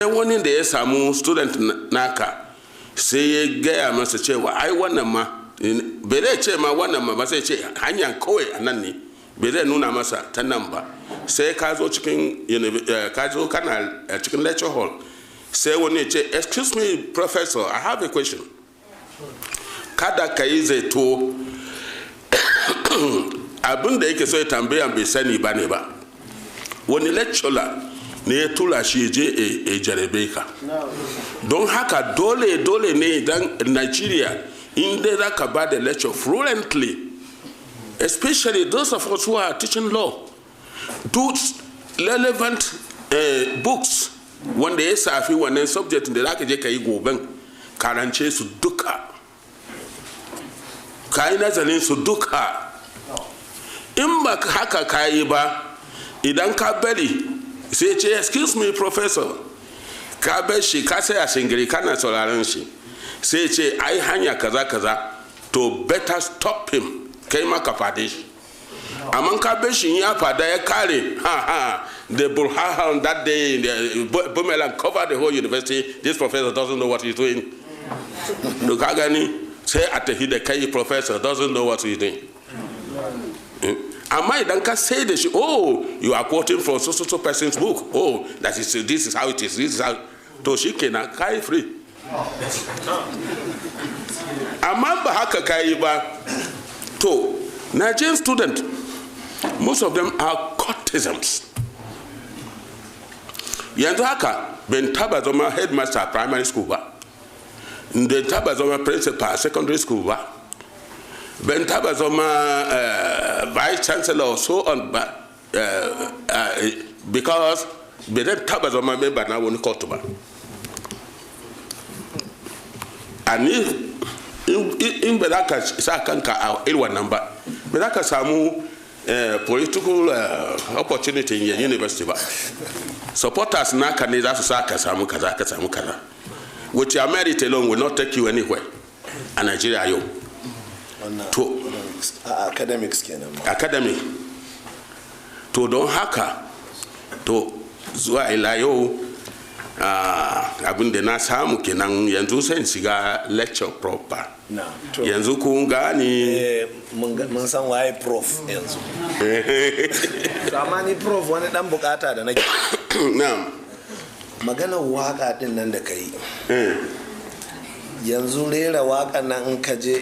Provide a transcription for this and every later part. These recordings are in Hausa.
wani da ya samu student naka sai ya gaya masa cewa ai wannan ma bai zai ce ma wannan ma ba sai ce hanyar kawai a nan ne bai zai nuna masa ta nan ba sai ka zo cikin kana cikin lecture hall sai wani ya ce excuse me professor I have a question kada ka yi zaito abin da yake so ya tambaya bai sani ba ne ba wani lecturer ne ya tura shi je a jarabe ka don haka dole ne idan Nigeria inda za ka ba da lecture fluently, especially those of us who are teaching law, do relevant books wanda ya safi wannan subject da za ka je ka yi goben karance su duka ka yi nazarin su duka. In ba haka ka yi ba idan ka bari sai ce excuse me professor ka bar shi ka sai a shingiri kana sauraron shi sai ce ai hanya kaza kaza to better stop him kai ma ka fade shi amma ka bar shi ya fada ya kare the Burhan that day the Bumelang covered the whole university. This professor doesn't know what he's doing. To ka gani sai a tafi da kai professor doesn't know what he's doing. Amma idan ka say da shi oh you are quoting from so person's book, oh that is this is how it is, this is how, to shi kenan kai free. Amma ba haka kai ba to Nigerian student most of them are courtesans. Yanzu haka ben taba zama headmaster primary school ba, ben taba zama principal secondary school ba, ben taba zama vice chancellor or so on ba, because ben taba zama member na wani court ba. And in ba za ka sa kanka a irin wannan ba, ba za ka samu political opportunity in university ba. Supporters naka ne za su sa ka samu kaza ka samu kaza. With your merit alone will not take you anywhere. A Nigeria yau. To academics kenan. Academic. To don haka to zuwa ila yau abin da na samu kenan yanzu sai shiga lecture proper. Yanzu kun gani mun san waye prof yanzu. To amma ni prof wani dan bukata da nake. Na'am. Magana waka din nan da kai. Yanzu rera waka nan in ka je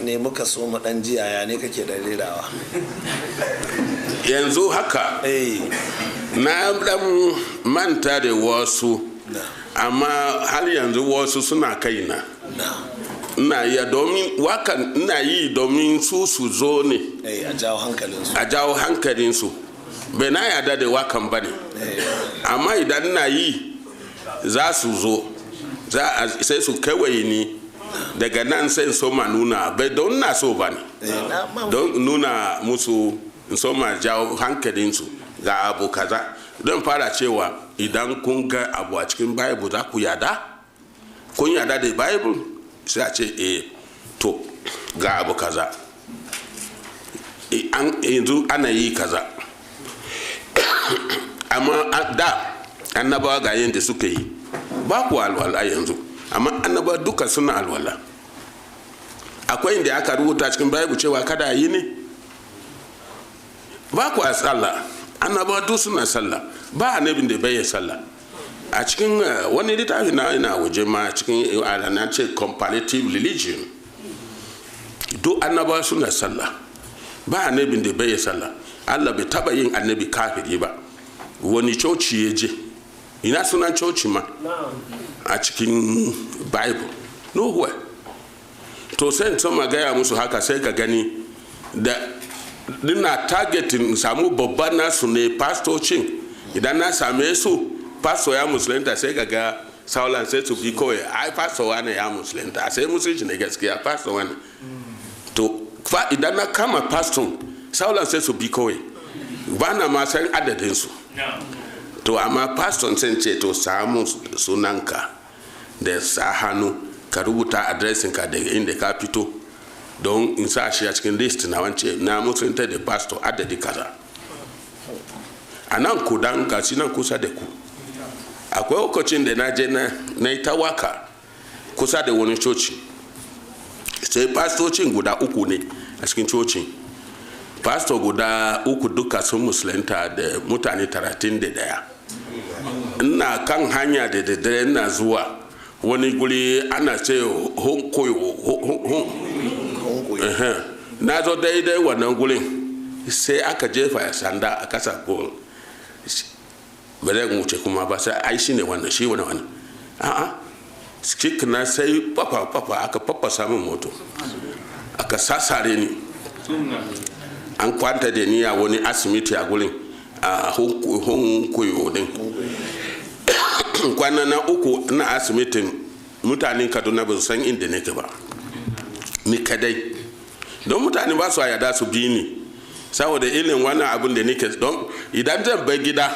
ne muka so mu dan jiyaya ne kake da rerawa. Yanzu haka na dan manta da wasu amma har yanzu wasu suna kaina. Ina yi domin wakan ina yi domin su zo ne a jawo hankalinsu. A jawo hankalinsu. Bai na yada da wakan bane. Amma idan ina yi za su zo sai su kawai ni daga nan sai so ma nuna bai don na so bane. Don nuna musu so ma jawo hankalinsu ga abu kaza. Don fara cewa idan kun ga abu a cikin Bible za ku yada? Kun yada da Bible? Sai a ce to ga abu kaza. Yanzu ana yi kaza. Amma da annabawa ga yanda suka yi ba ku alwala yanzu amma annabawa duka suna alwala. Akwai inda aka rubuta cikin Bible cewa kada yi ne? Ba ku a sallah annabawa duk suna sallah ba annabin da bai sallah. A cikin wani littafi na ina waje ma cikin na ce comparative religion duk annabawa suna sallah ba annabin da bai sallah. Allah bai taba yin annabi kafiri ba. Wani coci ya je ina sunan coci ma a cikin Bible nowhere. To sai sama gaya musu haka sai ka gani da dina targeting samu babban nasu ne pastocin idan na same su pastor ya musulunta sai ka ga saulan sai su bi kawai ai pastor wani ya musulunta sai musulunci ne gaskiya pastor wani. To idan na kama pastor saulan sai su bi kawai ba na ma san adadin su. To amma pastor sai ce to samu sunanka da sa hannu ka rubuta addressin ka daga inda ka fito don in sa shi a cikin list na wance na musulunta da pastor adadi kaza. A nan ku dan gashi nan kusa da ku akwai lokacin da na je na yi ta waka kusa da wani coci, sai pastocin guda uku ne a cikin cocin. Pastor guda uku duka sun musulunta da mutane 31. Ina kan hanya da daddare ina zuwa wani guri ana ce honkoyo. Na zo daidai wannan gurin sai aka jefa sanda a kasa ko ba zai wuce kuma ba sai ai shi ne wannan shi wani a'a skik na sai papa aka papa samun moto aka sasare ni an kwanta da ni a wani asibiti a gurin a honkoyo din. Kwana na uku na asibitin mutanen Kaduna ba su san inda nake ba ni kadai, don mutane ba su yarda su bi ni saboda ilin wannan abin da nake. don idan zan bai gida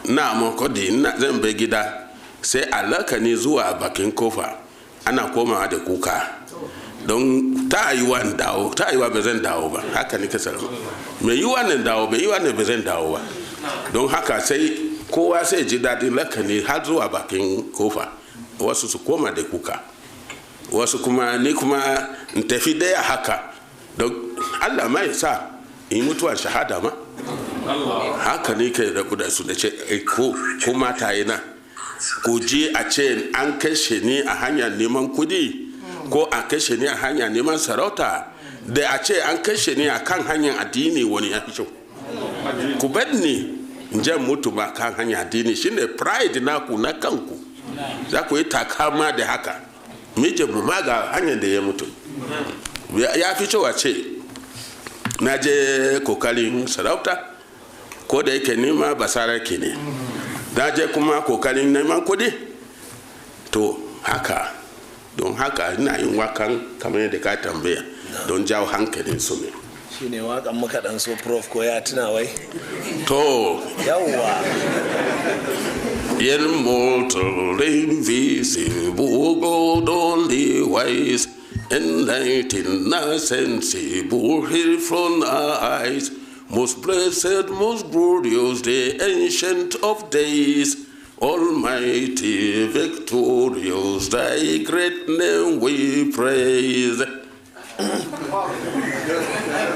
na makodi zan bai gida sai alaka ne zuwa bakin kofa ana komawa da kuka, don ta yi wa dawo ta yi wa ba zan dawo ba, haka nake salama mai yi wa nan dawo bai yi wa nan ba zan dawo ba. Don haka sai kowa sai ji daɗin lakani har zuwa bakin kofa, wasu su koma da kuka, wasu kuma ni kuma in tafi daya haka, don Allah mai sa in mutuwar shahada ma haka ne kai da su da ce ko mata yana ko je a ce an kashe ni a hanyar neman kudi ko a kashe ni a hanyar neman sarauta, da a ce an kashe ni a kan hanyar addini wani ya fi kyau. Ku bar ni in je mutu ma kan hanyar addini, shine pride naku na kanku, za ku yi takama da haka. Mijinmu ma ga hanyar da ya mutu, ya fi kyau a ce na je kokarin sarauta ko da yake nima basarar ke ne, na je kuma kokarin neman kudi to haka. Don haka ina yin wakan kamar yadda ka tambaya don jawo hankalin su ne. Shi ne wakan muka dan so prof ko ya tuna wai? To yawwa. Immortal, invisible, God only wise, enlightened, sensible, hid from our eyes, most blessed, most glorious, the ancient of days, almighty, victorious, thy great name we praise.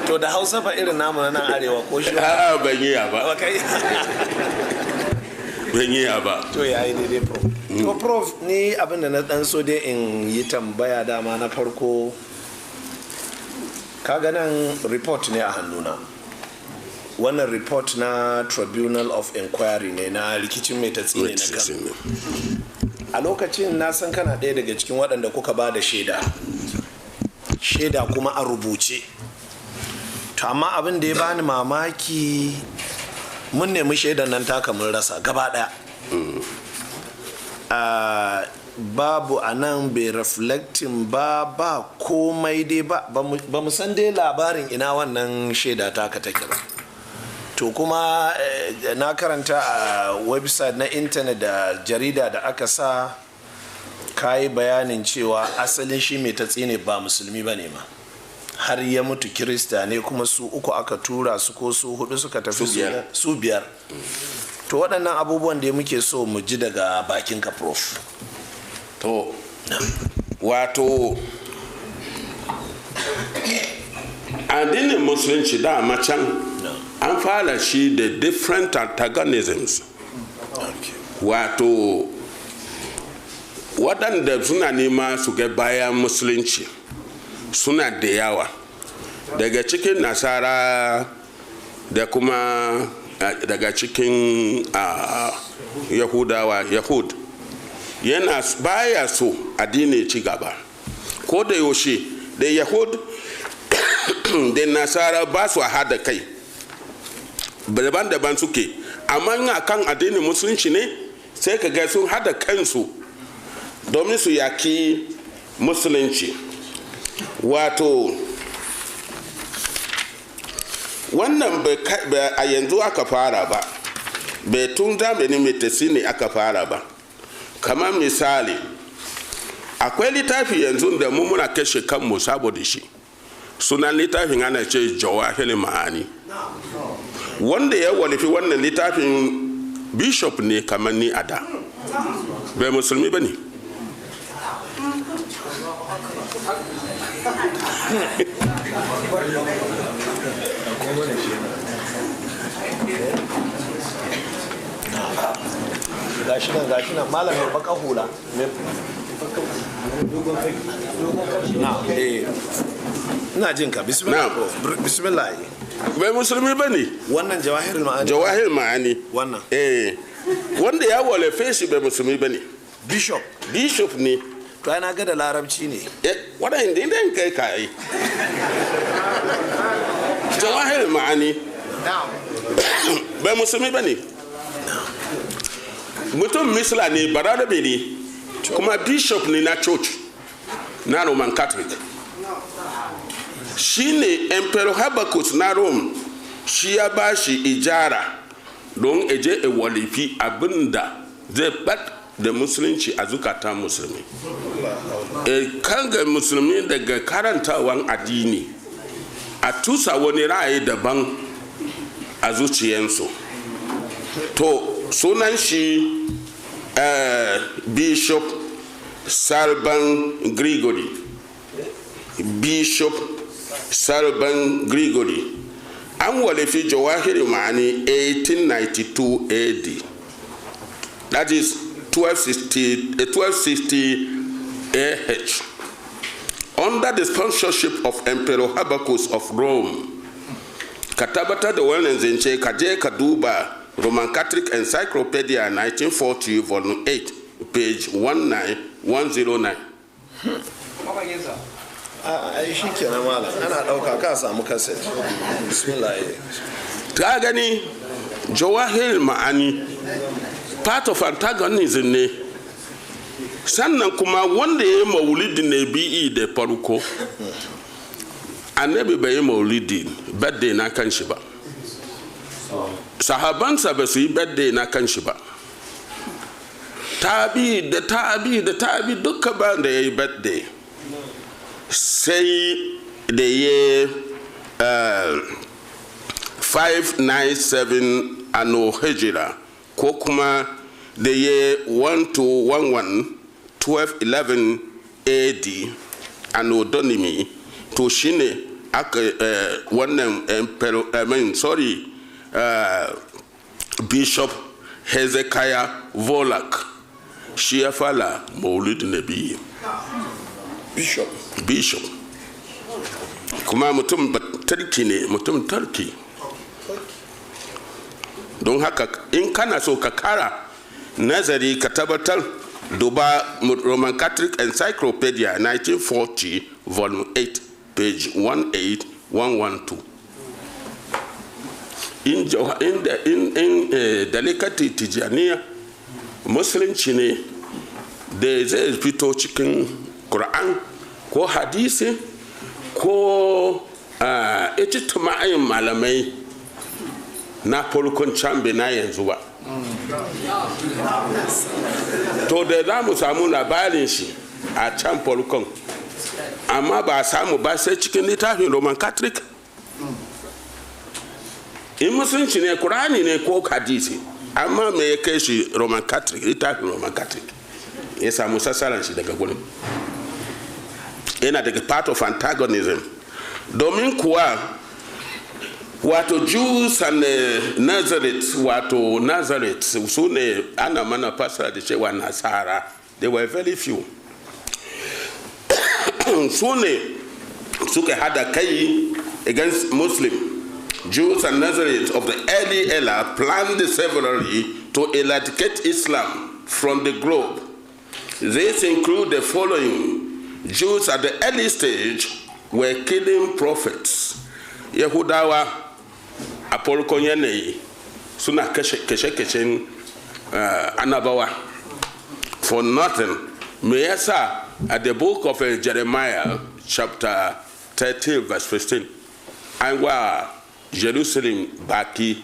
To da Hausa fa irin namu na nan arewa ko shi? Ban yi ba. Ban yi ba. To yayi daidai prof. To prof ni abinda na dan so dai in yi tambaya dama na farko, kaga nan report ne a hannuna. Wannan report na Tribunal of Inquiry ne na rikicin mai tatsi ne na kan. A lokacin na san kana ɗaya daga cikin waɗanda kuka ba da shaida kuma a rubuce. To amma abin da ya bani mamaki, mun nemi shaidan nan taka mun rasa gaba ɗaya. Babu a nan bai reflecting ba komai dai ba mu san dai labarin ina wannan shaida taka take ba. To kuma na karanta a website na intanet da jarida da aka sa kayi bayanin cewa asalin shi mai tatsi ne ba musulmi ba ne ma, har ya mutu kirista ne, kuma su uku aka tura su ko su hudu suka tafi su biyar. To waɗannan abubuwan da muke so mu ji daga bakinka prof. To wato addinin musulunci dama can an fara shi da different antagonisms. Wato waɗanda suna nema su ga bayan musulunci suna da yawa, daga cikin nasara da kuma daga cikin yahud yana baya so addini ci gaba. Ko da yaushe da yahud da nasara ba su hada kai, daban-daban suke, amma in akan addinin musulunci ne sai ka ga sun hada kansu domin su yaki musulunci. Wato wannan a yanzu aka fara ba, bai tun zamanin metasi ne aka fara ba. Kamar misali, akwai littafi yanzu da mu muna kashe kanmu saboda shi, sunan littafin ana ce Jawahirul Ma'ani. Wanda ya walifi wannan littafin bishop ne kamar ni a da bai musulmi ba ne. gashi nan malam mai baka hula ina jin ka bismillah bai musulmi ba ne wannan jawahirul ma'ani wannan wanda ya walefe shi bai musulmi ba ne. Bishop ne. To ana ga da larabci ne. Waɗanda idan kai ka yi. Jawahir ma'ani. Bai musulmi ba ne. Mutum misla ne bararabe ne kuma bishop ne na church na Roman Catholic. Shi ne Emperor Habakkuk na Rome shi ya ba shi ijara don eje walifi abinda zai bat da musulunci a zukatan musulmi. Kanga musulmi daga karantawan addini a tusa wani ra'ayi daban a zuciyansu. To sunan shi Bishop Salban Grigori. Bishop Salban Grigori. An walifi Jawahiri Ma'ani 1892 AD. That is 1260 AH. Under the sponsorship of Emperor Habakkuk of Rome. Katabata da wannan zance kaje ka duba Roman Catholic Encyclopedia 1940 volume 8 page 19109. Ai shi kenan malam ana dauka ka samu kaset. Bismillah. Ta gani Jawahir Ma'ani part of antagonism ne. Sannan kuma wanda ya yi maulidi ne bi'i da farko annabi bai yi maulidi birthday na kan shi ba, sahabansa ba su yi birthday na kan shi ba, tabi duka ba da ya yi birthday sai da ya 597 ano hijira ko kuma da ya 1211 AD anodonymy to shine aka wannan Bishop Hezekiah Volak shi ya fala maulid nabi. Bishop kuma mutum turki ne, mutum turki. Don haka in kana so ka kara nazari ka tabbatar duba Roman Catholic Encyclopedia 1940 volume 8 page 18112. In dalikati tijaniya musulunci ne da zai fito cikin Quran ko hadisi ko ijtima'in malamai na farkon can na yanzu ba. To da za mu samu labarin shi a can farkon amma ba samu ba sai cikin littafin Roman Catholic. In musulunci ne Qur'ani ne ko hadisi amma me ya kai shi Roman Catholic, littafin Roman Catholic ya samu sassaran shi daga gurin. Yana daga part of antagonism domin kuwa wato Jews and Nazareth su ne ana mana fasara da cewa Nasara. They were very few. Su ne suka hada kai against Muslim. Jews and Nazareth of the early era planned severally to eradicate Islam from the globe. This include the following. Jews at the early stage were killing prophets. Yehudawa a farkon yanayi suna kashe-kashen annabawa for nothing. Me yasa at the book of Jeremiah chapter 13 verse 15 an wa Jerusalem baki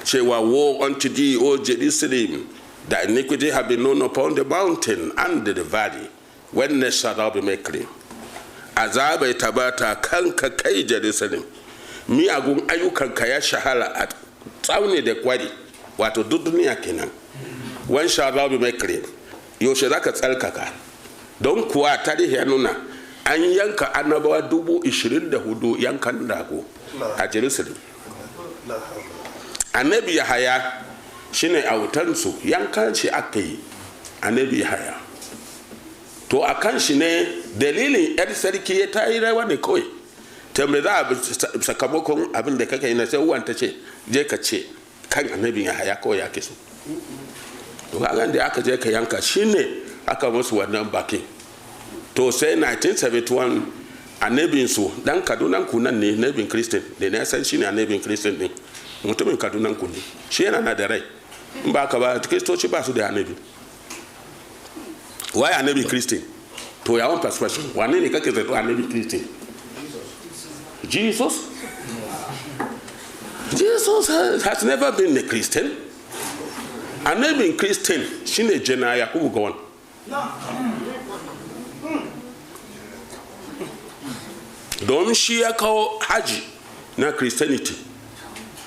cewa woe unto thee, O Jerusalem, thy iniquity have been known upon the mountain and the valley, when they shall thou be made clean. Azaba tabata kanka kai Jerusalem, miyagun ayyukanka ya shahara a tsauni da kwari wato duk duniya kenan wan shall be made clean yaushe za ka tsarkaka don kuwa tarihi ya nuna an yanka annabawa 24,000 yankan rago a Jerusalem. Annabi Yahaya shine autansu yankan shi aka yi annabi Yahaya. To a kan shi ne dalilin yar sarki ya ta yi rawa ne kawai tambaye za a sakamakon abin da kaka yi na sai uwan ta ce je ka ce kan annabi Yahaya kawai ya ke so. To kagan da aka je ka yanka shine aka musu wannan bakin. To sai 1971 annabin su dan Kadunan ku nan ne annabin Christian da na san shine annabin Christian din mutumin Kadunan ku ne shi yana na da rai in ba ka ba Kristoci ba su da annabi. Why annabi Christian? To your own perspective wane ne kake zato annabi Christian? Jesus? Jesus has never been a Christian. Annabi Christian shine Jena Yakubu Gowon. Don shi ya kawo haji na Christianity.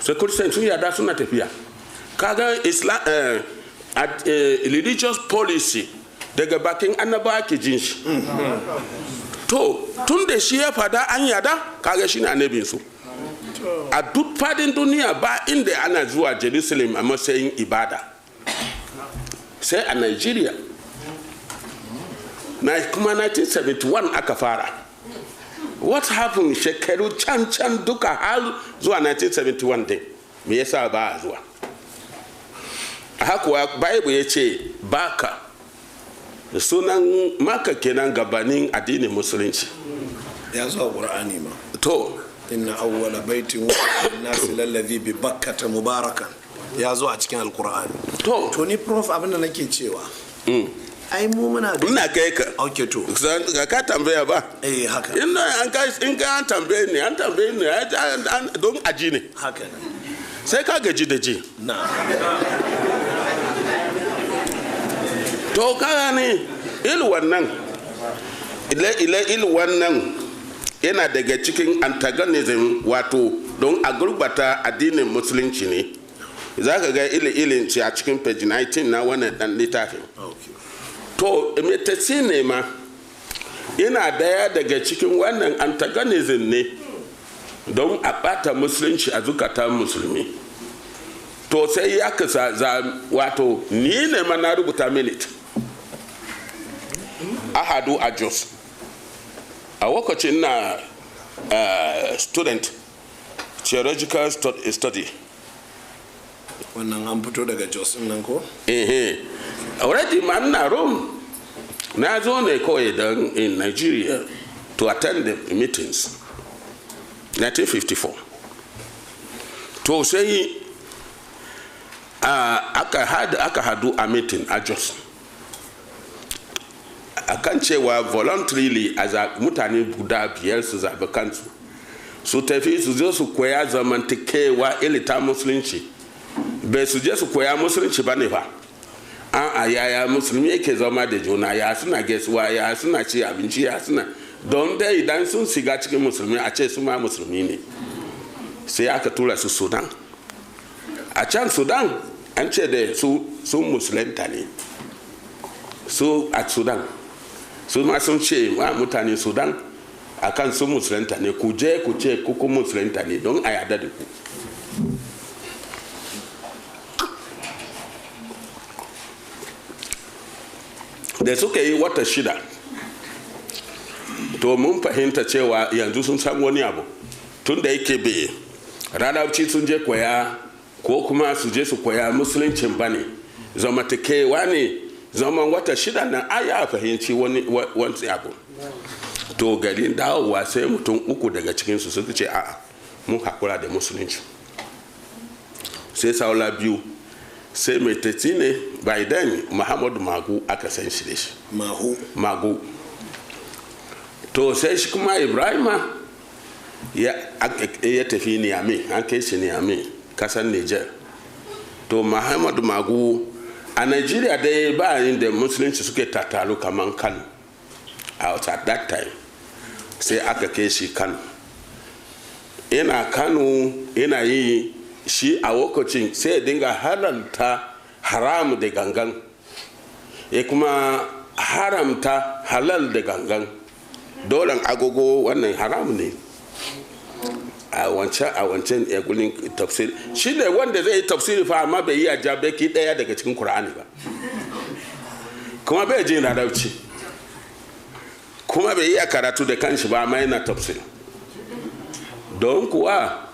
So Christian sun yada suna tafiya. Kaga Islam religious policy daga bakin annaba ke jin shi. To tun da shi ya fada an yada kaga shi ne annabin su. A duk fadin duniya ba inda ana zuwa Jerusalem a matsayin ibada. Sai a Nigeria. Na kuma 1971 aka fara. What happened shekaru can duka har zuwa 1971 din me yasa ba a zuwa. Haka Bible ya ce baka sunan maka kenan gabanin addinin musulunci ya zo a Qur'ani ma. To inna awwala baitin nasi lallazi bi bakkata mubarakan ya zo a cikin alqur'ani. To ni prof abin da nake cewa ai mu muna da ina kai ka okay to ka tambaya ba haka in ka tambaye ne don aji ne haka sai ka gaji da ji na to kaga ne wannan wannan yana daga cikin antagonism wato don a gurbata addinin musulunci ne za ka ga ilin ci a cikin page 19 na wannan dan littafin. To metasi ne ma yana daya daga cikin wannan antagonism ne don a bata musulunci a zukatan musulmi. To sai ya kasa wato ni ne ma na rubuta minute ahadu a Jos a lokacin na student theological study. Wannan an fito daga Jos nan ko? Already man na Rome na zo ne kawai don in Nigeria to attend the meetings 1954. To sai aka hadu a meeting a Jos akan cewa voluntarily a mutane guda 5 su zaɓi kansu su tafi su je su koya zamantakewa ilita musulunci bai su je su koya musulunci ba ne fa a yaya musulmi yake zama da juna ya suna gaisuwa ya suna ci abinci ya suna don dai idan sun shiga cikin musulmi a ce su ma musulmi ne sai aka tura su Sudan. A can Sudan an ce da su musulunta ne su a Sudan su ma sun ce wa mutane Sudan akan su musulunta ne ku je ku ce kuku musulunta ne don a yada da ku. Da suka yi wata 6 to mun fahimta cewa yanzu sun san wani abu tun da yake bai radauci sun je koya ko kuma su je su koya musuluncin ba ne zamantakewa ne zaman wata 6 na aya fahimci wani abu. To garin dawowa sai mutum 3 daga cikinsu suka ce a'a mun hakura da musulunci sai saula 2 sai mai tati ne bai dan Muhammadu Magu aka san shi da shi Magu. To sai shi kuma Ibrahima ya tafi Niamey an kai shi Niamey kasan Niger. To Muhammadu Magu a Nigeria dai ba inda musulunci suke tattalo kaman Kano at that time sai aka kai shi Kano. Ina Kano ina yi shi a lokacin sai dinga halalta haram da gangan ya kuma haramta halal da gangan. Dolan agogo wannan haram ne a wancan gulin tafsir. Shi ne wanda zai yi tafsiri fa amma bai yi a jabeki daya daga cikin Qur'ani ba, kuma bai jin larabci, kuma bai yi a karatu da kanshi ba amma yana tafsiri. Don kuwa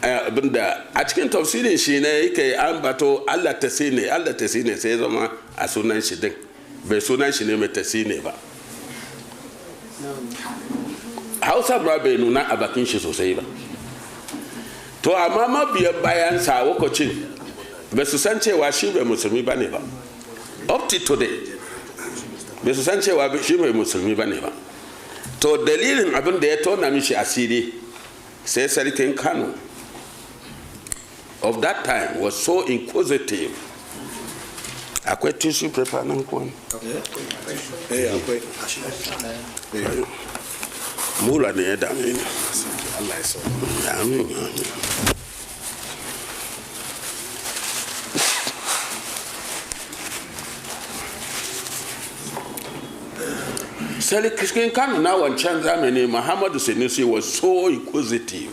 abinda a cikin tafsirin shi ne yake ambato Allah tasine sai zama a sunan shi din, bai sunan shi ne mai tasine ba. Hausa ba bai nuna a bakin shi sosai ba. To amma mabiyan bayan sa lokacin ba su san cewa shi bai musulmi ba ne ba. Up to today ba su san cewa shi bai musulmi ba ne ba. To dalilin abin da ya tona mishi asiri sai sarkin Kano of that time was so inquisitive. Akwai tissue paper nan kuwa? Akwai. Mura ne ya dame ni. Allah ya so. Amin. Sarkin Kano na wancan zamani Muhammadu Sanusi was so inquisitive.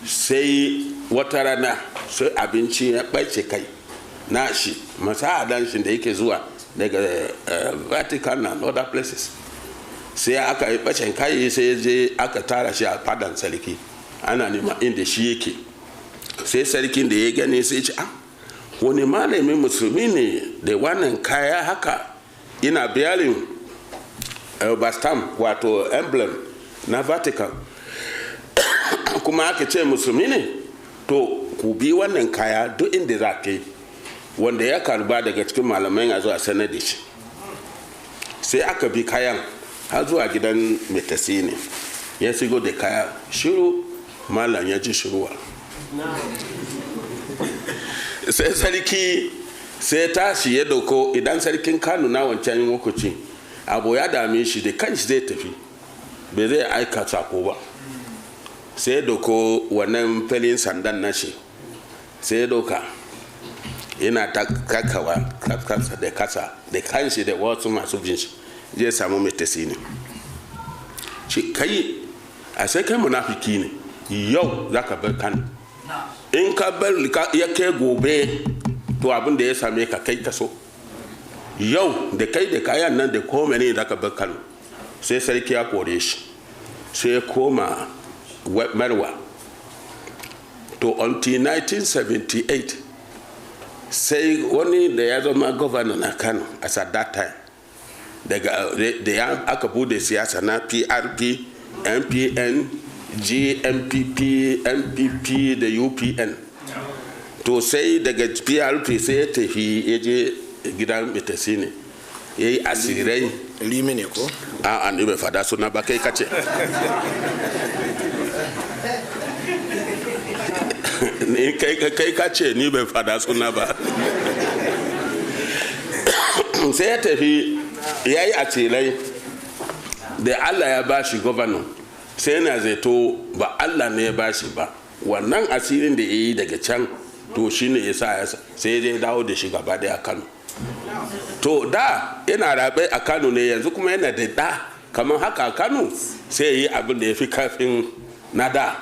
Sai wata rana sai abinci ya ɓace kai na shi masahadan shi da yake zuwa daga Vatican and other places. Sai aka yi ɓacen kai sai je aka tara shi a fadan sarki ana nema inda shi yake. Sai sarkin da ya gani sai ce wani malamin musulmi ne da wannan kaya haka ina bearing bastam wato emblem na Vatican kuma aka ce musulmi ne, to ku bi wannan kaya duk inda za ka yi, wanda ya karba daga cikin malamai a zuwa sanar da shi. Sai aka bi kayan har zuwa gidan metasi ne ya shigo da kaya shiru, malam ya ji shiruwa. Sai sarki sai tashi ya dauko, idan sarkin Kano na wancan lokaci abu ya dame shi da kanshi zai tafi bai zai aika sako ba, sai ya dauko wannan filin sandan nashi sai ya dauka yana ta kakawa da kasa da kanshi da wasu masu bin shi zai samu metasi ne. Shi kai a sai kai munafiki ne, yau za ka bar Kano, in ka bar ya kai gobe to abin da ya same ka kai kaso, yau da kai da kayan nan da kome ne za ka bar Kano. Sai sarki ya kore shi sai ya koma Marwa. To until 1978 sai wani da ya zama governor na Kano as at that time, daga da ya aka bude siyasa na PRP, MPN, GMPP, MPP da UPN. To sai daga PRP sai ya tafi ya je gidan metasi ne ya yi asirai. Limi ne ko? A'a ni bai fada suna ba, kai kace. Ni kai kace ni bai fada suna ba. Sai ya tafi ya yi asirai da Allah ya bashi governor, sai yana zato ba Allah ne ya bashi ba, wannan asirin da ya yi daga can to shi ne ya sa sai ya dawo da shi gaba daya Kano. To da yana rabe a Kano ne, yanzu kuma yana da da kamar haka a Kano sai ya yi abin da ya fi kafin na da,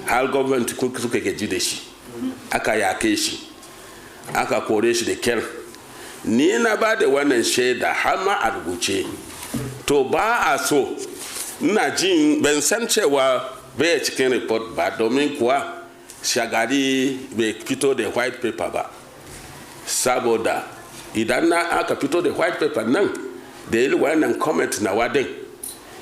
har gwamnati suka gaji da shi, aka yake shi, aka kore shi da kyar. Ni na ba da wannan shaida har ma a rubuce. To ba a so, ina jin ban san cewa bai cikin report ba, domin kuwa Shagari bai fito da white paper ba, saboda idan na aka fito da white paper nan da yi wannan comment na wadin,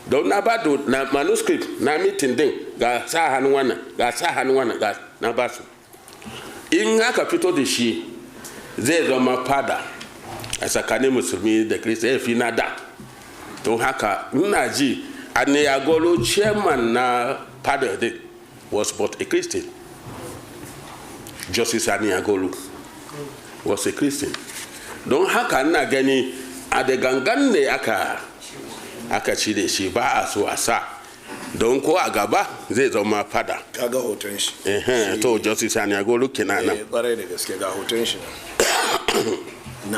don na ba da na manuscript na meeting din ga sa hannun wannan ga sa hannun wannan ga na ba su. In aka fito da shi zai zama fada a tsakanin musulmi da Kirista ya fi na da. Don haka ina ji Aniyagolo, chairman na fada din, was but a Christian. Justice Aniyagolo was a Christian. Don haka ina gani a da gangan ne aka cire shi, ba a so a sa don ko a gaba zai zama fada. Kaga hoton shi. To Justice Anyagoru kenan nan. Kwarai da gaske ga hoton shi.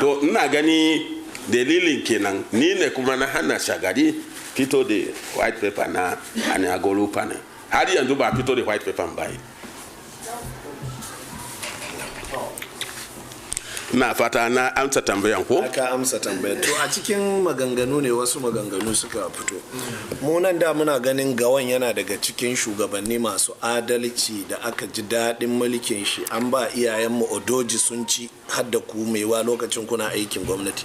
To ina gani dalilin kenan ni ne kuma na hana Shagari fito da white paper na Anyagoru panel. Har yanzu ba fito da white paper ba. Na fata na amsa tambayan ko? Aka amsa tambayan. To a cikin maganganu ne wasu maganganu suka fito. Mu nan da muna ganin Gawan yana daga cikin shugabanni masu adalci da aka ji daɗin mulkin shi. An ba iyayenmu Odoji sun ci hadda ku maiwa lokacin kuna aikin gwamnati.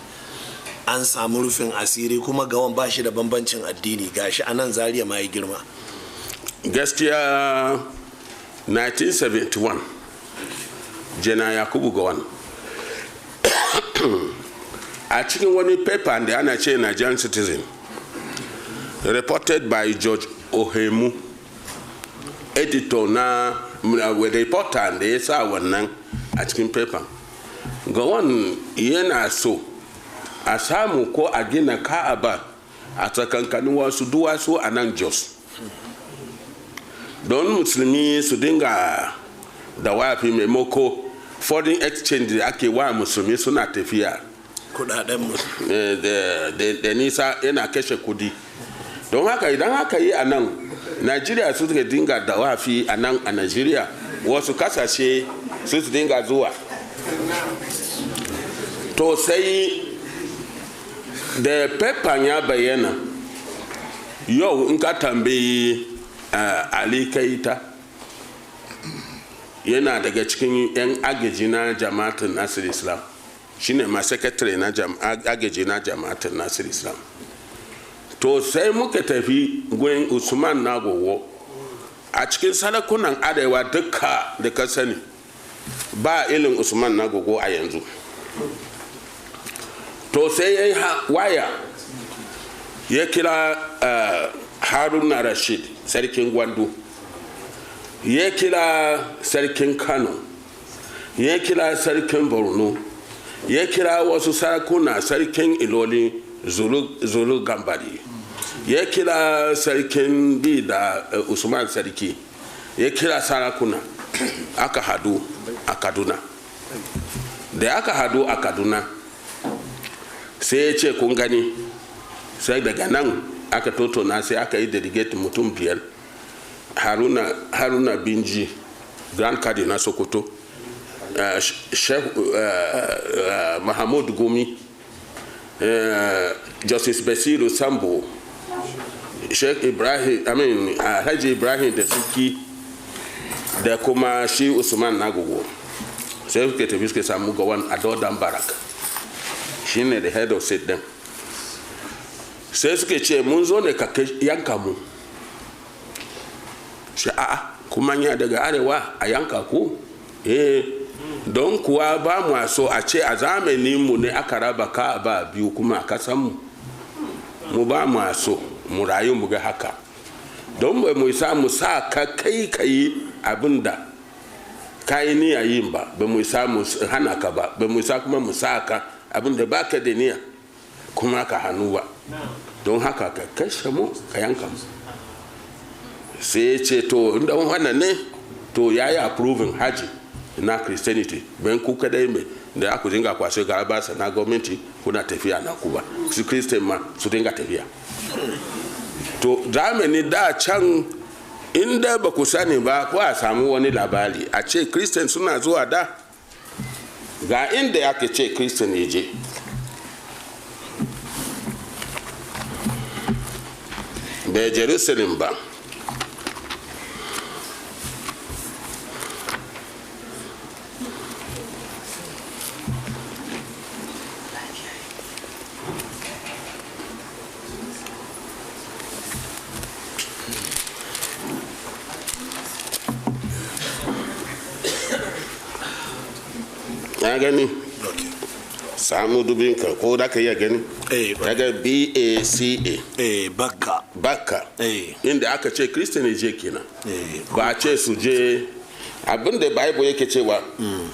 An samu rufin asiri kuma Gawan ba shi da bambancin addini gashi a nan Zaria ma ya girma. Gaskiya 1971 Jana Yakubu Gawan a cikin wani paper da ana ce Nigerian Citizen reported by George Ohemu, editor na reporter da ya sa wannan a cikin paper. Gawan yana so a samu ko a gina Ka'aba a tsakankanin wasu duwatsu a nan Jos don musulmi su dinga da wafi maimako foreign exchange da ake wa musulmi suna tafiya kudaden mu da nisa yana kashe kudi don haka idan haka yi a nan Najeriya su suka dinga da wafi a nan a Najeriya wasu kasashe su dinga zuwa to sai da paper ya bayyana yau in ka tambayi Ali Kaita yana daga cikin 'yan agaji na jama'atin Nasir Islam shine ma secretary na agaji na jama'atin Nasir Islam to sai muka tafi gurin Usman Nagogo a cikin sarakunan arewa duka da ka sani ba ilin Usman Nagogo a yanzu to sai ya yi waya ya kira Haruna Rashid sarkin Gwandu ya kira sarkin Kano ya kira sarkin Borno ya kira wasu sarakuna sarkin Iloli Zulu Gambari ya kira sarkin Bida Usman Sarki ya kira sarakuna aka hadu a Kaduna da aka hadu a Kaduna sai ya ce kun gani sai daga nan aka totona sai aka yi delegate mutum 5 Haruna Binji Grand Cardinal Sokoto Sheikh Mahamud Gumi Justice Basiru Sambo Sheikh Ibrahim Haji Ibrahim da Suki da kuma shi Usman Nagogo sai suke tafi suke samu Gawan a Dodan Barak shine the head of state din sai suke ce mun zo ne ka yanka mu shi kuma ya daga arewa a yanka ku don kuwa ba mu so a ce a zamanin mu ne aka raba Ka'aba biyu kuma a kasan mu ba mu so mu rayu mu ga haka don bai mu sa mu sa ka kai abinda kai niyya yin ba bai mu sa mu hana ka ba bai mu sa kuma mu sa ka abinda baka da niyya kuma ka hannu ba don haka ka kashe mu ka yanka mu sai ce to inda wannan ne to yayi approving haji na Christianity bayan ku kadai mai da aka dinga kwashe garaba na gwamnati kuna tafiya na kuba su Christian ma su dinga tafiya to zamani da can inda ba ku sani ba ko a samu wani labari a ce Christian suna zuwa da ga inda ake ce Christian ya je da Jerusalem ba ya gani samu dubin ka ko da ka iya gani daga BACA baka inda aka ce Christian je kenan ba ce su je abinda Bible yake cewa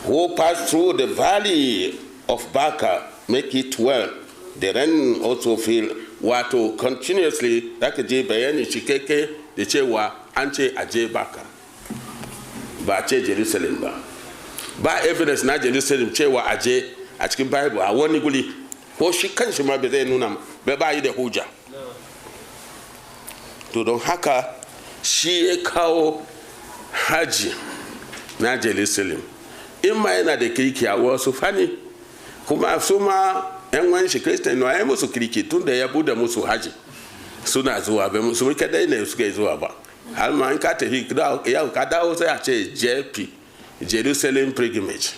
who pass through the valley of Baka make it well the rain also feel wato continuously zaka je bayani cikakke da cewa an ce aje baka ba ce Jerusalem ba evidence na Jerusalem cewa aje a cikin Bible a wani guri ko shi kanshi ma bai zai nuna ba yi da hujja. To don haka shi ya kawo haji na Jerusalem in ma yana da kirki a wasu fani kuma su ma yan wani shi Christian na ya musu kirki tun da ya bude musu haji suna zuwa bai musu kadai ne suka zuwa ba har ma in ka tafi yau ka dawo sai a ce JP Jerusalem Pilgrimage.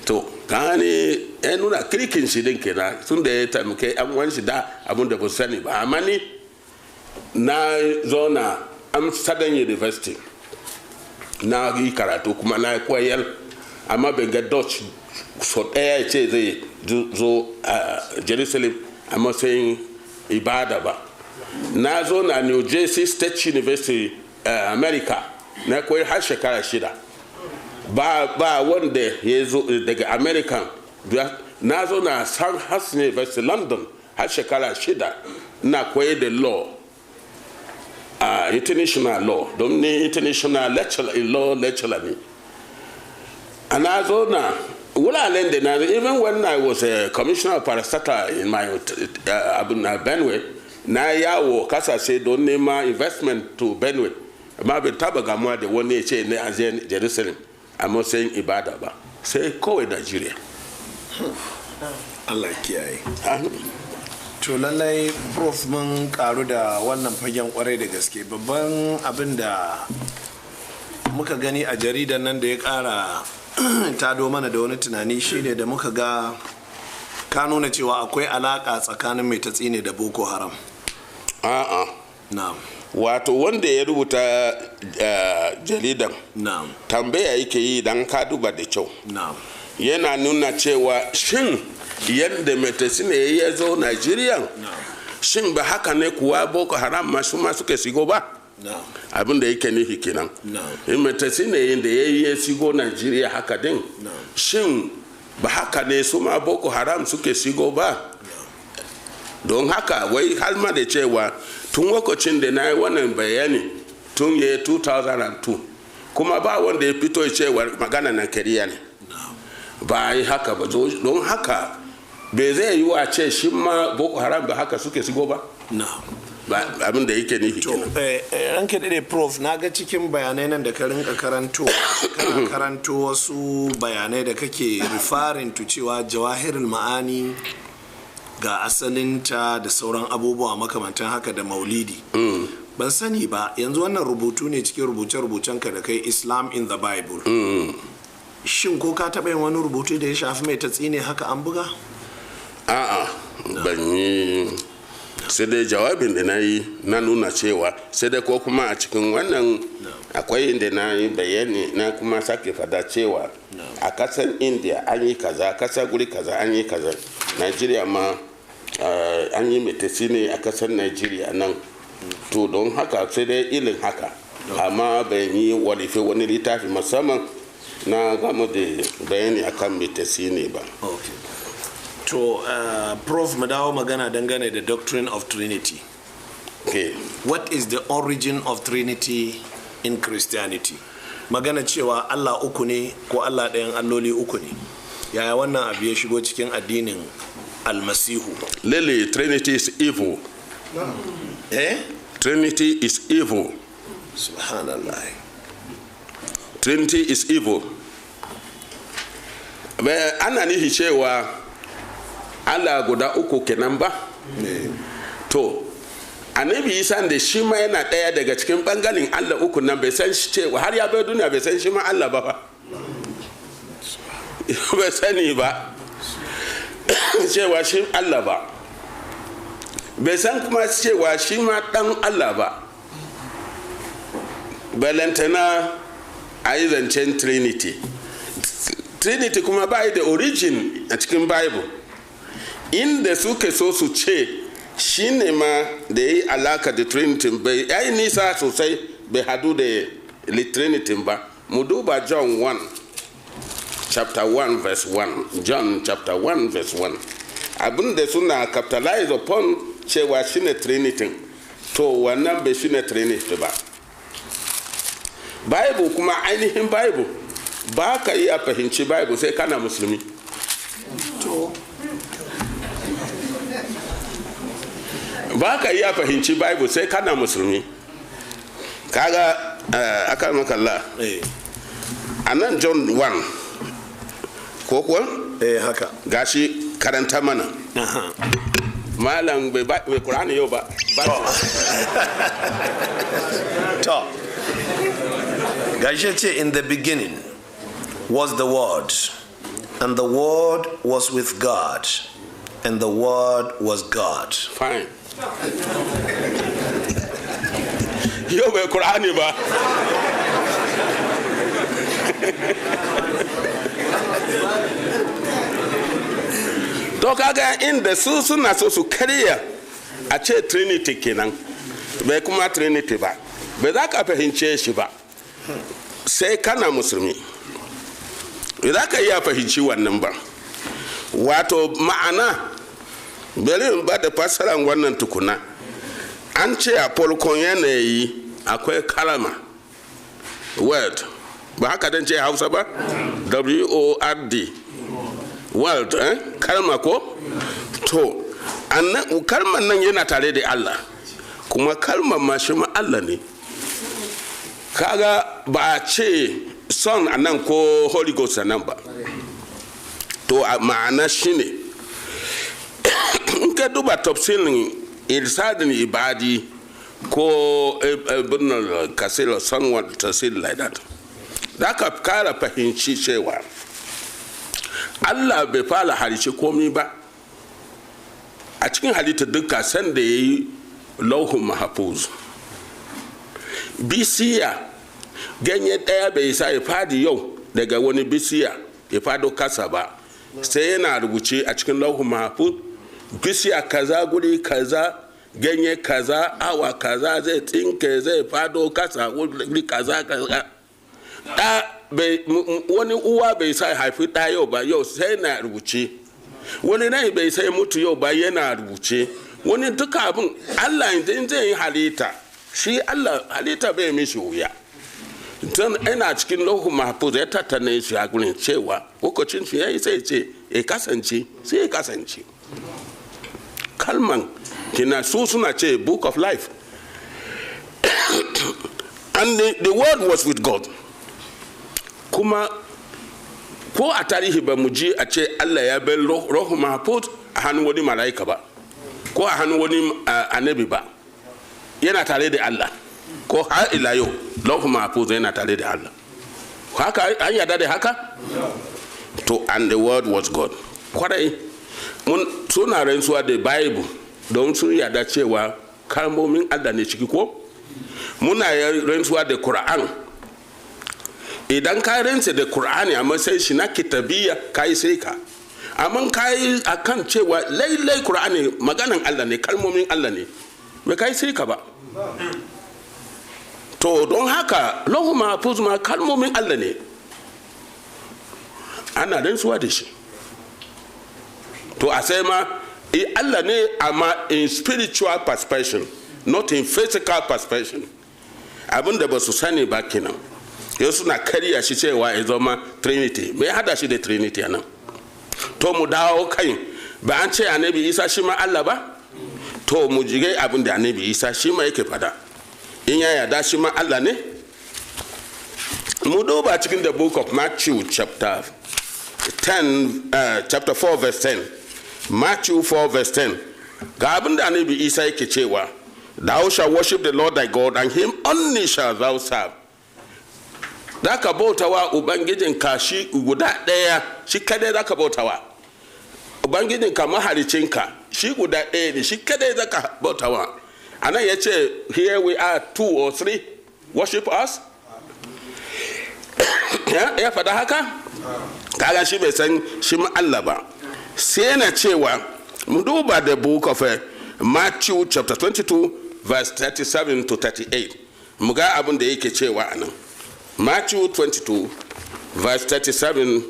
To gane ya nuna kirkin shi din kenan tun da ya taimake an wani shi da abin da ba su sani ba. Amma ni na zo na Amsterdam University na yi karatu kuma na koyar amma ban ga Dutch so ɗaya ce zai zo a Jerusalem a matsayin ibada ba. Na zo na New Jersey State University America na koyi har shekara 6 ba wanda ya zo daga American. Na zo na Sandhurst University London har shekara 6 na koyi da law international law don ni international law lecturer ne. Na zo na wuraren da na even when I was a commissioner of parastatal in my Benue na yawo kasashe don nema investment to Benue amma bai taba gamuwa da wani ce ne a Jerusalem a matsayin ibada ba sai kawai Nigeria. Allah kiyaye. To lallai prof mun karu da wannan fagen kwarai da gaske. Babban abin da muka gani a jaridar nan da ya kara tado mana da wani tunani shine da muka ga ka nuna cewa akwai alaka tsakanin mai tatsine da Boko Haram. A'a. Na'am. Wato wanda ya rubuta jaridan Na'am. tambaya yake yi dan ka duba da kyau. Na'am. Yana nuna cewa shin yadda mai tatsine ya zo Najeriya shin ba haka ne kuwa Boko Haram masu ma suka shigo ba? Abin da yake nufi kenan. In mai tatsine yadda ya shigo Najeriya haka din shin ba haka ne su ma Boko Haram suke shigo ba? Don haka wai har ma da cewa tun lokacin da na yi wannan bayani tun ya 2002 kuma ba wanda ya fito cewa magana na kariya ne ba yi haka ba. Don haka bai zai yi wa ce shi ma Boko Haram ba haka suke shigo ba? Abin da yake nufi kenan. Ranke dade prof na ga cikin bayanai nan da ka rinka karanto kana karanto wasu bayanai da kake referring to cewa Jawahirul Ma'ani ga asalinta da sauran abubuwa makamantan haka da maulidi. Ban sani ba yanzu wannan rubutu ne cikin rubuce-rubucen ka da kai Islam in the Bible. Shin ko ka taɓa yin wani rubutu da ya shafi mai tatsine haka an buga? A'a ban yi, sai dai jawabin da na yi na nuna cewa sai dai ko kuma a cikin wannan akwai inda na yi bayani na kuma sake fada cewa a kasar India an yi kaza, kasar guri kaza an yi kaza, Nigeria ma an yi metasi ne a kasar Nigeria nan. To don haka sai dai ilin haka amma ban yi walife wani littafi musamman na gama da bayani akan metasi ne ba. To prof mu dawo magana dangane da doctrine of Trinity. Okay. What is the origin of Trinity in Christianity? Magana cewa Allah uku ne ko Allah ɗayan alloli uku ne. Yaya wannan abu ya shigo cikin addinin almasihu? Lily, Trinity is evil. Trinity is evil. Subhanallah. Trinity is evil. Ana nihi cewa Allah guda uku kenan ba? To, annabi Isa da shi ma yana ɗaya daga cikin ɓangaren Allah uku nan bai san shi cewa har ya bai duniya bai san shi ma Allah ba fa. Bai sani ba cewa shi Allah ba. Bai san kuma cewa shi ma ɗan Allah ba. Balantana a yi zancen Trinity. Trinity kuma ba da origin a cikin Bible. Inda suke so su ce shi ne ma da ya yi alaka da Trinity bai yi nisa sosai bai hadu da Trinity ba. Mu duba John 1 chapter 1 verse 1. John chapter 1 verse 1. Abin da suna capitalize upon cewa shi ne Trinity to wannan bai shine trinity ba. Bible kuma ainihin Bible ba ka yi a fahimci Bible sai kana musulmi. Ba ka yi a fahimci Bible sai kana musulmi. Kaga aka makalla a nan John 1 ko kuwa? Haka gashi karanta mana. Malam bai Qur'ani yau ba. To gashi ce, in the beginning was the Word, and the Word was with God, and the Word was God. Fine. Yau bai Qur'ani ba. To kaga inda su suna so su karya a ce Trinity kenan, bai kuma Trinity ba, bai za ka fahimce shi ba sai kana musulmi. Bai za ka iya fahimci wannan ba. Wato ma'ana, bari in ba da fassarar wannan tukuna. An ce a farkon yanayi akwai kalama, word, ba haka dan ce Hausa ba? W-O-R-D, word, kalma ko? To, kalmar nan yana tare da Allah, kuma kalmar ma shi ma Allah ne. Kaga ba a ce son a nan ko Holy Ghost a nan ba. To ma'ana shi ne, in ka duba tafsirin irsadin ibadi ko ibn Kasir or someone tafsir like that, da ka kara fahimci cewa Allah bai fara halice komai ba a cikin halitta duka sanda ya yi lauhun mahafuz. Bisiya ganye daya bai sa ya fadi yau daga wani bisiya ya fado kasa ba, sai yana rubuce a cikin lauhun mahafuz. Bisiya kaza guri kaza ganye kaza awa kaza zai tsinke zai fado kasa guri kaza kaza. Wani uwa bai sai haifi ɗa yau ba, yau sai na rubuce. Wani rai bai sai mutu yau ba, yana rubuce. Wani duka abin Allah in zai yi halitta, shi Allah halitta bai mishi wuya. Don ina cikin lauhun mahfuz ya tattane shi a gurin cewa lokacin shi ya yi sai ce ya kasance, sai ya kasance. Kalman kina su suna ce book of life. And the word was with God. Kuma ko a tarihi ba mu ji a ce Allah ya bar rohu mahfuz a hannun wani mala'ika ba, ko a hannun wani annabi ba. Yana tare da Allah, ko har ila yau rohu mahfuz yana tare da Allah. Haka an yarda da haka? To, and the word was God. Kwarai mun suna rantsuwa da Bible don sun yarda cewa kalmomin Allah ne ciki ko? Muna rantsuwa da Quran. Idan ka rantsa da Qur'ani a matsayin shi na kitabiya kai sai ka, amma kai akan cewa lailai Qur'ani maganan Allah ne, kalmomin Allah ne, bai kai sai ka ba. To don haka lauhul mahfuz ma kalmomin Allah ne, ana rantsuwa da shi. To a sai ma Allah ne, amma in spiritual perspective, not in physical perspective. Abin da ba su sani ba kenan. Yau suna karya shi cewa ya zama Trinity. Mai hada shi da Trinity a nan. To mu dawo kai, ba an ce annabi Isa shi ma Allah ba? To mu jige abin da annabi Isa shi ma yake fada. In ya yarda shi ma Allah ne? Mu duba cikin the book of Matthew chapter 4 verse 10. Matthew 4 verse 10. Ga abin da annabi Isa yake cewa, thou shalt worship the Lord thy God, and him only shalt thou serve. Da ka bautawa Ubangijinka shi guda ɗaya, shi kadai za ka bautawa. Ubangijinka mahalicinka shi guda ɗaya ne, shi kadai za ka bautawa. A nan ya ce, here we are 2 or 3, worship us. Ya faɗa haka? Kaga shi bai san shi ma Allah ba. Sai yana cewa, mu duba the book of Matthew chapter 22 verse 37 to 38. Mu ga abin da yake cewa a nan. Matthew 22 verse 37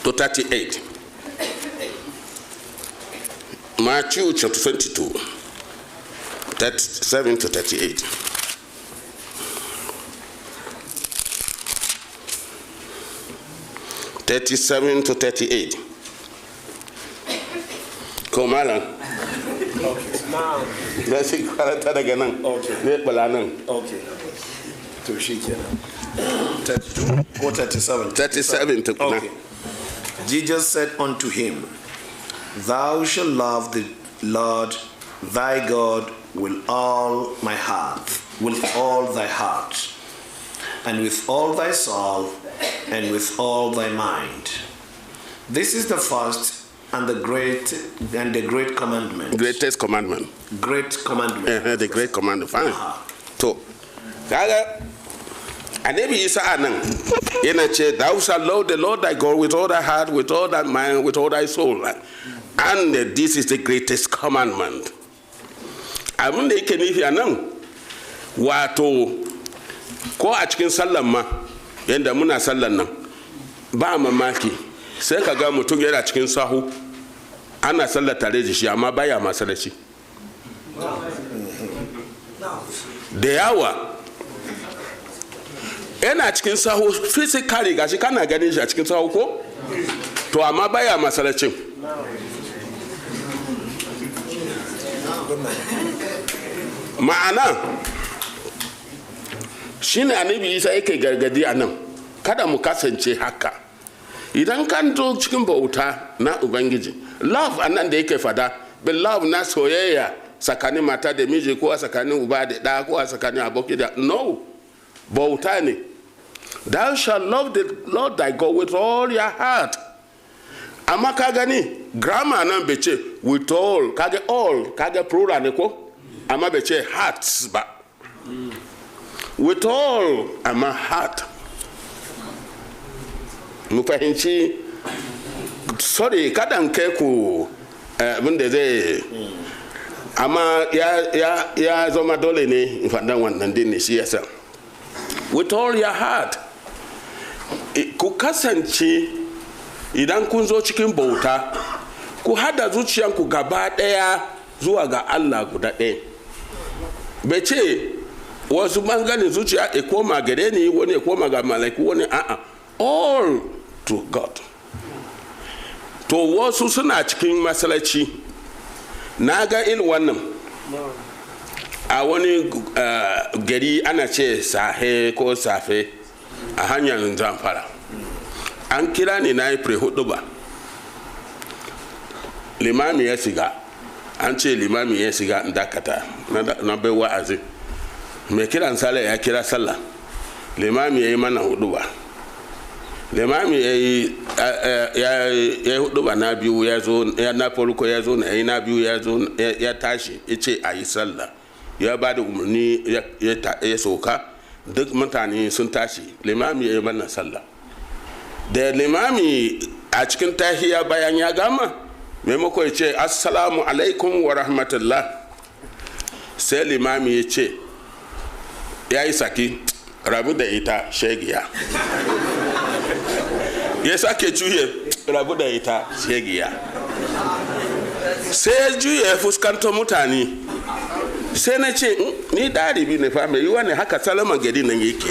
to 38. Matthew chapter 22 37 to 38. (37 to 38). Ko malam. Da shi karanta daga nan. Ne bala nan. Okay. To shi kenan. 32 or 37? 37 to okay. Jesus said unto him, Thou shalt love the Lord thy God with all my heart, with all thy heart, and with all thy soul, and with all thy mind. This is the first and the great commandment. Greatest commandment. Great commandment. The great commandment. Fine. To, kaga Annabi Isa anan yana ce, Thou shalt love the Lord thy God with all thy heart, with all thy mind, with all thy soul. And this is the greatest commandment. Abin da yake nufi anan, wato ko a cikin sallan ma, yanda muna sallan nan, ba mamaki sai ka ga mutum yana cikin sahu ana sallar tare da shi amma baya masallaci. Da yawa yana cikin sahu physically gashi kana ganin shi a cikin sahu ko to amma baya masallacin. Ma'ana shine Annabi Isa yake gargadi anan, kada mu kasance haka. Idan kan zo cikin bauta na Ubangiji, love anan da yake fada, bin love na soyayya tsakanin mata da miji ko a tsakanin uba da ɗa ko a tsakanin aboki da no, bauta ne. Thou shalt love the Lord thy God with all your heart. Amma ka gani grammar nan bai ce with all, kage plural ne ko, amma bai ce hearts ba. With all, amma heart. Mu fahimci, sorry kadan kai ku abinda zai, amma ya zama dole ne in faɗan wannan din ne shi yasa. With all your heart, ku kasance idan kun zo cikin bauta, ku hada zuciyanku gaba ɗaya zuwa ga Allah guda ɗaya. Bai ce wasu bangaren zuciya ya koma gare ni, wani ya koma ga malaiku, wani a'a, all to God. To wasu suna cikin masallaci, na ga irin wannan a wani gari ana ce sahe ko safe a hanyar Zamfara. An kira ni na yi pre-huduba, limami ya shiga, an ce limami ya shiga in dakata na bai wa'azi. Mai kiran sallah ya kira sallah, limami ya yi mana huduba. Limami ya yi huduba na biyu, ya zo na farko ya zo na biyu ya zo ya tashi ya ce a yi sallah, ya ba da umarni ya soka, duk mutane sun tashi, limami ya yi mana sallah. Da limami a cikin tahiya bayan ya gama, maimako ya ce assalamu alaikum wa rahmatullah, sai limami ya ce ya yi saki, rabu da ita shegiya. Ya sake juye, rabu da ita shegiya. Sai ya juye ya fuskanto mutane, sai na ce ni dalibi ne fa mai yiwa ne haka salaman gari nan yake.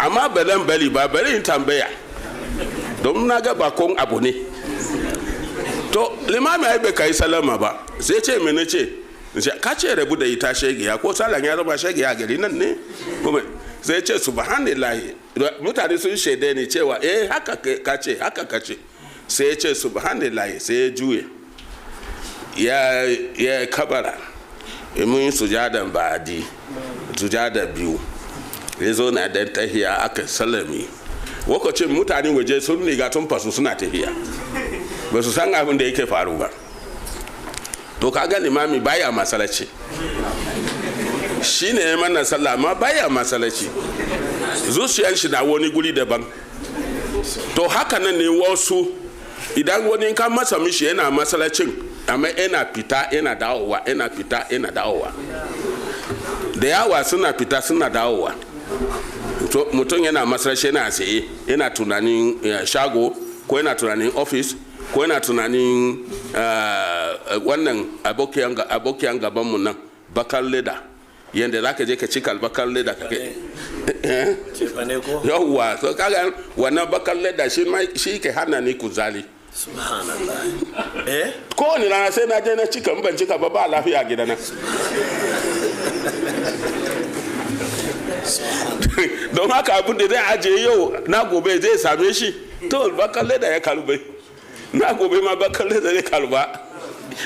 Amma balan bali ba bari in tambaya, don na ga bakon abu ne. To limami ai bai kai salama ba, sai ce mene ce ka ce rabu da ita shegiya ko salan ya zama shegiya gari nan ne kuma sai ce subhanallahi, mutane sun shaide ne cewa haka ka ce sai ya ce subhanallahi, sai ya juye ya kabara, mun sujadan ba'adi, sujada biyu, ya zo na dan tahiya aka salami. Lokacin mutane waje sun riga sun fasu suna tahiya, ba su san abin da yake faru ba. To kaga limami baya masallaci, shine ya mana sallah amma baya masallaci, zuciyar shi na wani guri daban. To haka nan ne wasu idan wani kan masa mishi yana masallacin amma yana fita yana dawowa, yana fita yana dawowa, da yawa suna fita suna dawowa. Mutum yana masallaci yana tsaye yana tunanin shago ko yana tunanin office ko yana tunanin wannan abokiyan gabanmu nan bakar leda yadda za ka je ka cika bakar leda ka kai yawwa so kaga wannan bakar leda shi ke hana ni kuzari subhanallah kowane rana sai na je na cika ban cika ba lafiya gidana don haka abin da zai ajiye yau na gobe zai same shi to bakar leda ya kalube na gobe ma bakar leda zai kaluba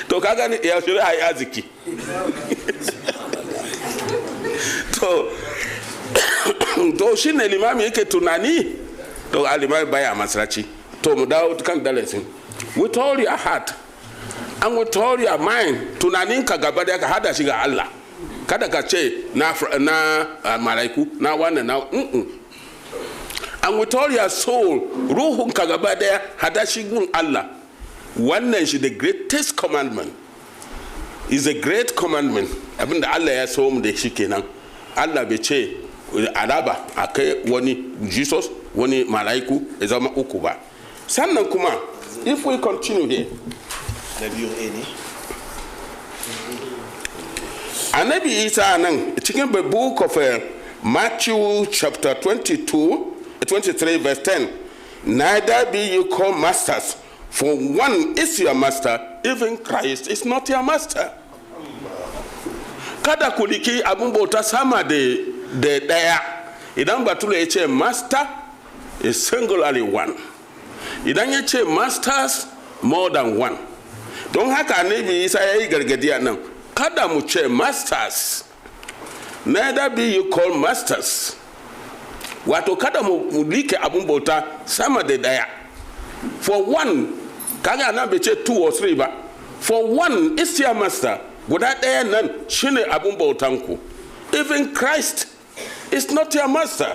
to ka gani ya shirya a yi arziki to shi ne limami yake tunani to alimami baya masaraci to mu dawo kan dalasin with all your heart and with all your mind tunanin ka gaba da ka hada shi ga Allah kada ka ce na malaiku na wannan na and with all your soul ruhun ka gaba da hada shi gun Allah wannan shi the greatest commandment is a great commandment abinda Allah ya so mu da shi kenan Allah bai ce araba akai wani Jesus wani malaiku ya zama uku ba sannan kuma if we continue here Annabi Isa nan cikin the book of Matthew chapter 23 verse 10 neither be you called masters for one is your master even Christ is not your master kada kuliki abun bauta sama da daya idan batula ya ce master is singularly one idan ya ce masters more than one don haka Annabi Isa ya yi gargadiya nan kada mu ce masters neither be you called masters wato kada mu like abun bauta sama da daya for one kaga nan bai ce 2 or 3 ba for one is your master guda daya nan shine abun bautanku even Christ is not your master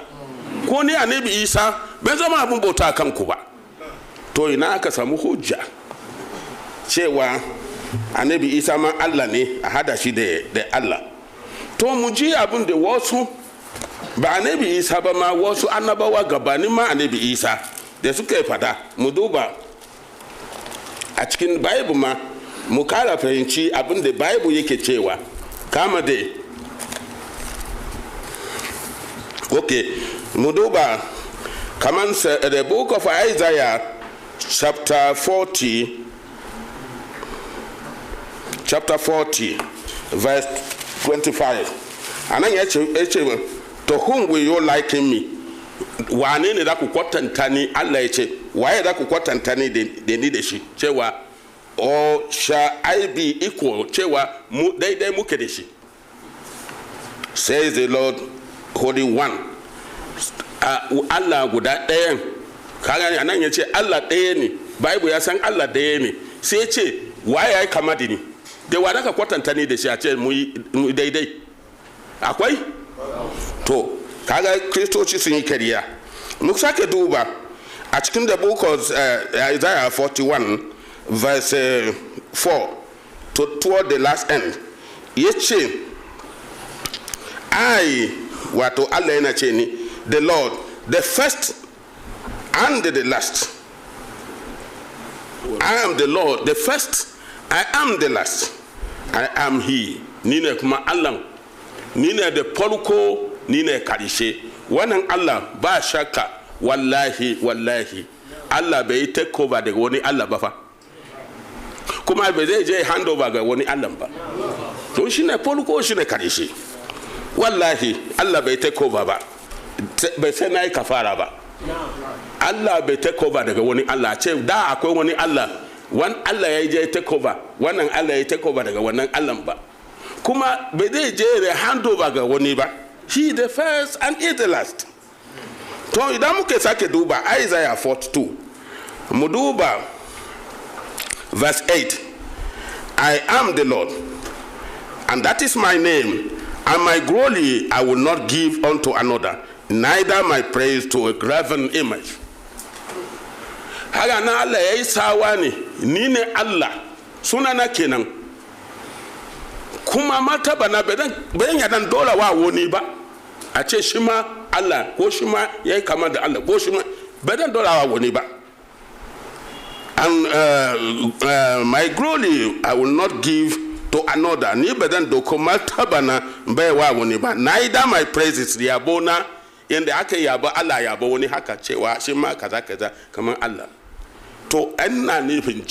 ko ni Annabi Isa bai zama abun bauta kanku ba to ina aka samu hujja cewa Annabi Isa ma Allah ne a hada shi da Allah to mu ji abin da wasu ba Annabi Isa ba ma wasu annabawa gabanin ma Annabi Isa da suka fada mu duba a cikin Bible ma mu kara fahimci abin da Bible yake cewa kama da mu duba kaman the book of Isaiah chapter 40 verse 25 anan ya ce to whom will you liken me wane ne da ku kwatanta ni Allah ya ce waye da ku kwatanta ni da ni da shi cewa or shall I be equal cewa mu daidai muke da shi says the Lord Holy One Allah guda ɗayan kaga anan ya ce Allah ɗaya ne Bible ya san Allah ɗaya ne sai ya ce waye ya kama da ni da wa da ka kwatanta ni da shi a ce mu daidai akwai to kaga kristoci sun yi kariya mu sake duba a cikin the book of Isaiah 41 verse 4 toward the last end yace wato Allah yana ce ni the Lord the first and the last I am the Lord the first I am the last I am he ni ne kuma Allah ni ne da farko ni ne karshe wannan Allah ba shakka wallahi Allah bai take over daga wani Allah ba fa kuma bai zai je hand over ga wani Allah ba to shi ne farko shi ne karshe wallahi Allah bai take over ba bai sai nayi kafara ba Allah bai take over daga wani Allah ce da akwai wani Allah wani Allah ya je take over wannan Allah ya take over daga wannan Allah ba kuma bai zai je da hand over ga wani ba he the first and he the last to idan muke sake duba Isaiah 42 mu duba verse 8 I am the Lord and that is my name and my glory I will not give unto another neither my praise to a graven image haka na Allah yayi sawa ne ni ne Allah sunana kenan kuma martaba na bayan yadan dole wa wani ba a ce shi ma Allah ko shi ma yayi kama da Allah ko shi ma bayan dole wa wani ba and my glory I will not give to another. Ni badan do kuma tabana baiwa wani ba. Neither my praises yabo na yanda aka yabo Allah yabo wani haka cewa shi ma kaza kaza kamar Allah. To ana nufin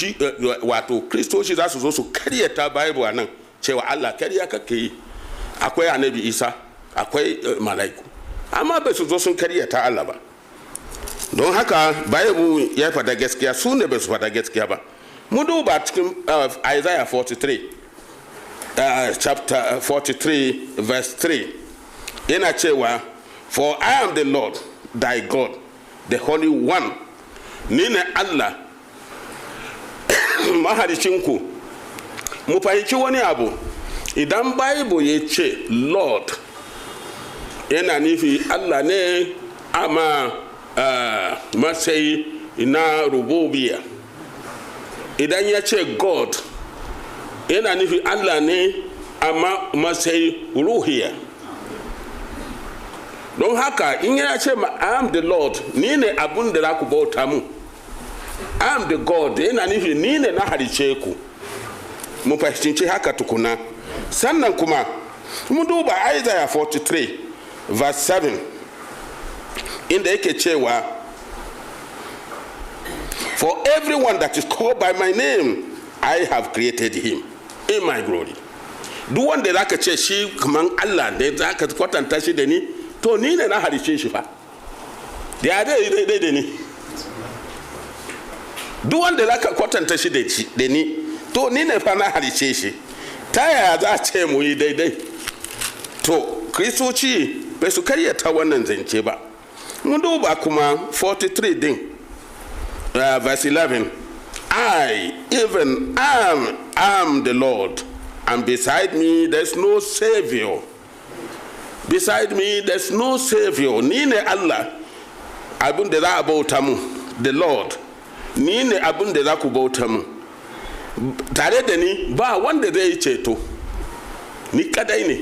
wato kristoci za su zo su karyata Bible nan cewa Allah karya kake yi. Akwai annabi Isa, akwai malaiku. Amma ba su zo sun karyata Allah ba. Don haka Bible ya fada gaskiya su ne ba su fada gaskiya ba. Mu duba cikin Isaiah 43 chapter 43 verse 3 yana cewa, for I am the Lord thy God, the Holy One. Ni ne Allah mahalicinku. Mu fahimci wani abu, idan Bible ya ce Lord yana nufi Allah ne ama matsayi na rububiyya. Idan ya ce God yana nufi Allah ne amma matsayi ruhiya. Don haka in yana ce I am the Lord, ni ne abun da za ku bauta mu. I am the God, yana nufi ni ne na halice ku. Mu fahimci haka tukuna. Sannan kuma mu duba Isaiah 43 verse 7 inda yake cewa, for everyone that is called by my name I have created him in my glory. Duk wanda zaka ce shi kaman Allah ne zaka kwatanta shi da ni, to ni ne na halice shi fa. Da dai da ni. Duk wanda zaka kwatanta shi da ni, to ni ne fa na halice shi. Ta yaya za a ce mu yi daidai? To kristoci bai su karyata wannan zance ba. Mun duba kuma 43 din verse 11, I even am the Lord, and beside me there's no savior. Beside me there's no savior. Ni ne Allah abun da za a bauta mu, the Lord. Ni ne abun da za ku bauta mu. Tare da ni ba wanda zai ceto. Ni kadai ne.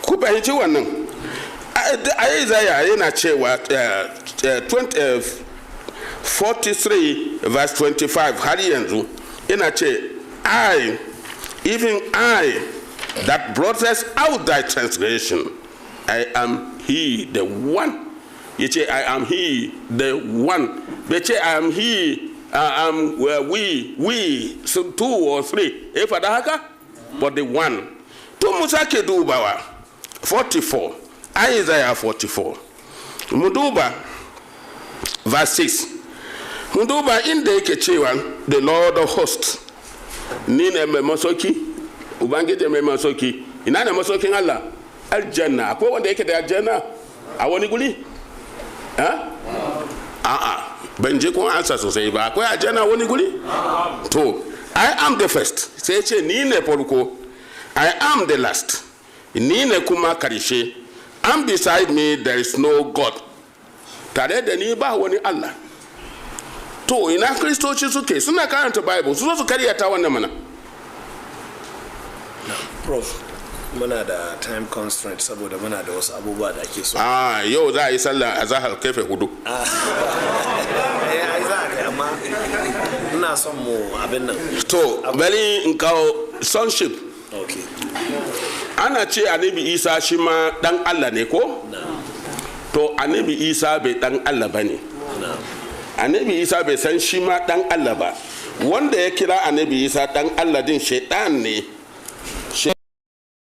Ku fahimci wannan. Isaiah yana cewa 43 verse 25 har yanzu yana ce, I, even I, that brought us out thy transgression, I am he, the one. Yace I am he, the one. Yace I am he, I am we, so 2 or 3. Fada haka? But the one. To musake dubawa 44, Isaiah 44. Muduba verse 6. Muduba inda yake cewa, the Lord of hosts. Ni ne mai masoki, ubangiji mai masoki. Ina ne masokin Allah? Aljanna. Akwai wanda yake da aljanna a wani guri? Ban je kun ansa sosai ba. Akwai aljanna wani guri? To, I am the first. Sai ce ni ne farko. I am the last. Ni ne kuma karshe. And beside me there is no God. Tare da ni ba wani Allah. To ina kristoci suke suna karanta Bible su zo su karyata wannan mana. Prof, muna da time constraint saboda muna da wasu abubuwa da ake so. Yau za a yi sallah a zahar kefe 4. Ai za a kai amma ina son mu abin nan. To bari in kawo sonship. Okay. Ana ce annabi Isa shi ma dan Allah ne ko? To annabi Isa bai dan Allah bane. Annabi Isa bai san shi ma dan Allah ba. Wanda ya kira annabi Isa dan Allah din shaitan ne.